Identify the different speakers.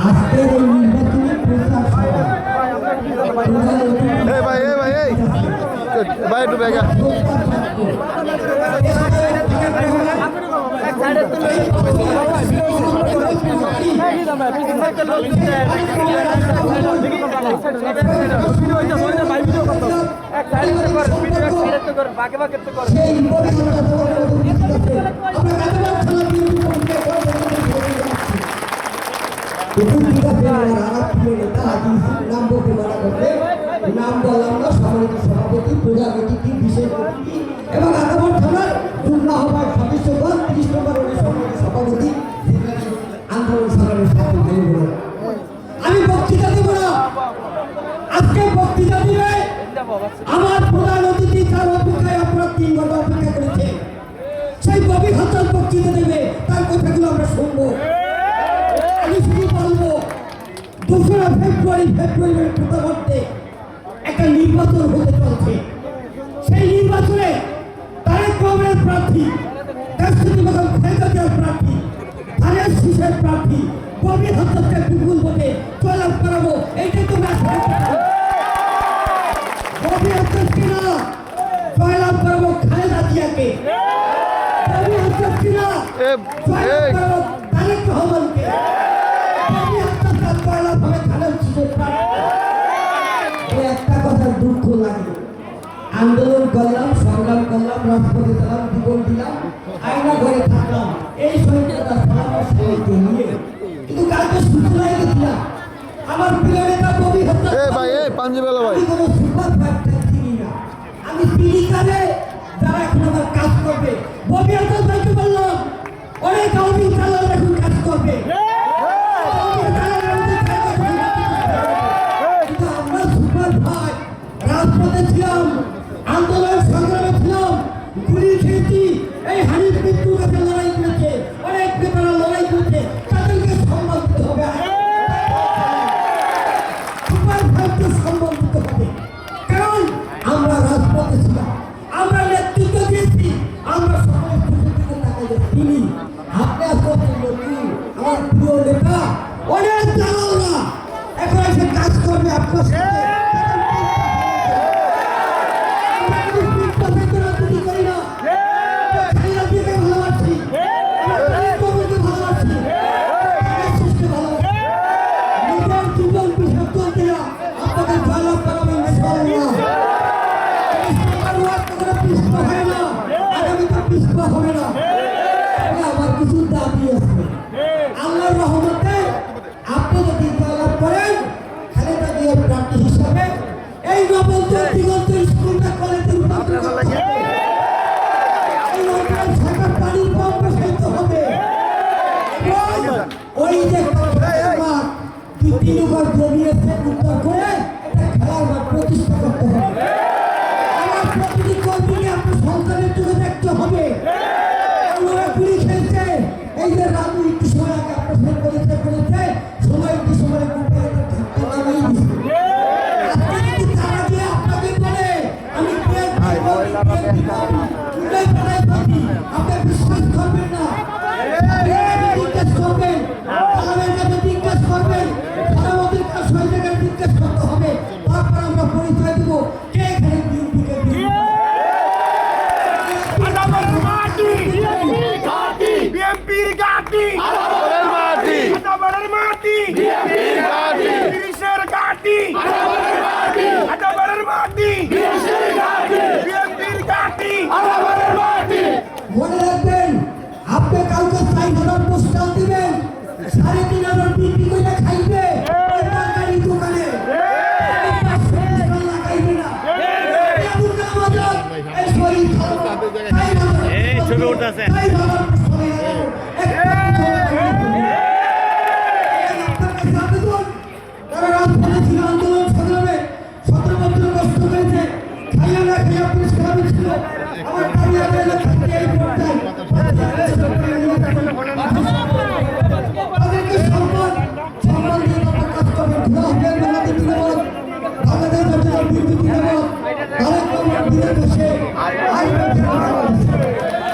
Speaker 1: আজকের এই নির্বাচনী প্রচার
Speaker 2: ভাই একটু ব্যাগা
Speaker 1: নাম বললাম না, সম্মানিত সভাপতি, প্রজাপতি কি বিশেষ অতিথি এবং আগামী থানার যুগ্ম আহ্বায়ক সদস্যগণ, 30 নম্বর সম্মানিত সভাপতি আন্দোলন সংগ্রামের সাথে আমি বক্তৃতা দেব না। আজকে বক্তৃতা দিবে আমার প্রধান অতিথি, যার অপেক্ষায় আপনারা 3 ঘন্টা অপেক্ষা করেছে। সেই ববি হাসান বক্তৃতা দেবে, তার কথাগুলো আমরা শুনবো। আমি শুধু বলবো 2রা ফেব্রুয়ারির মধ্যে একটা নির্বাচন হতে চলছে। সেই নির্বাচনে তারেক রহমানের প্রার্থী, দেশপতি বেগম খালেদা জিয়ার প্রার্থী, ধানের শীষের প্রার্থী ববি হাসানকে বিপুল ভোটে জয়লাভ করাবো। এইটাই তো ববি হাসানকে না, জয়লাভ করাবো খালেদা জিয়াকে। ববি হাসানকে না, জয়লাভ করাবো তারেক রহমানকে। ববি হাসান জয়লাভ হবে ধানের শীষের প্রার্থী। একটা কথা দুঃখ লাগে, আন্দোলন করলাম, সংগ্রাম করলাম, রাজপথে গেলাম, জীবন দিলাম, আয়না ঘরে থাকলাম, এই সৈন্যতা সবাইকে নিয়ে, কিন্তু কালকে সূচনায় গেছিলাম আমার প্রিয় নেতা ববি হাসান। আমি কোনো সুপার ফাইটার চিনি না, আমি চিনিকালে যারা এখন আমার কাজ করবে। ববি হাসান ভাইকে বললাম অনেক আওয়ামী চালাল এখন কাজ করবে, রাজপথে ছিলাম, আন্দোলন সংগ্রামে ছিলাম, গুলি খেয়েছি। এই হানিফ মৃত্যুর কাছে লড়াই করেছে, অনেক নেতারা লড়াই করেছে, তাদেরকে সম্মান দিতে হবে, সম্মান দিতে হবে। কারণ আমরা রাজপথে ছিলাম, আমরা নেতৃত্ব দিয়েছি, আমরা সকলের দিকে তাকাই চিনি। আপনি আসলে নতুন, আমার প্রিয় নেতা, অনেক দালালরা এখন এসে কাজ করবে আপনার সাথে। আমার কিছু দাবি আছে, আল্লাহর রহমতে আপনি যদি জয়লাভ করেন খালেদা জিয়ার প্রার্থী হিসাবে এই নবদ্বীপ দিগন্ত স্কুলটা কলেজের পানির পাম্প বসাইতে হবে। ওই যে তিনবার জমিয়েছে উদ্ধার করে এটা খেলার মাঠ প্রতিষ্ঠা করতে হবে। আমার প্রতিটি কর্মীকে আপনার সন্তানের চোখে দেখতে হবে। গুলি খেলছে, এই যে রাজু একটু সময় আগে আপনার ফোন করেছে সময় একটু সময় আপনাকে বলে আমি আপনার বিশ্বাস করবেন না, জিজ্ঞেস করবেন, জিজ্ঞেস করবেন, প্রধানমন্ত্রীর কাছে সব জায়গায় জিজ্ঞেস করতে হবে। তারপর আমরা পরিচয় দিব কে এখানে
Speaker 3: বিএনপির ঘাঁটি, আটাবাড়ের মাটি, তিরিশের ঘাঁটি, আটাবাড়ের মাটি, বিএনপির ঘাঁটি।
Speaker 1: মনে রাখবেন, আপনি কাউকে 4,000 পোস্টাল দিবেন, 3,500 বিক্রি করে খাইবে দোকানে, লাগাইবে না। ছবি উঠতেছে।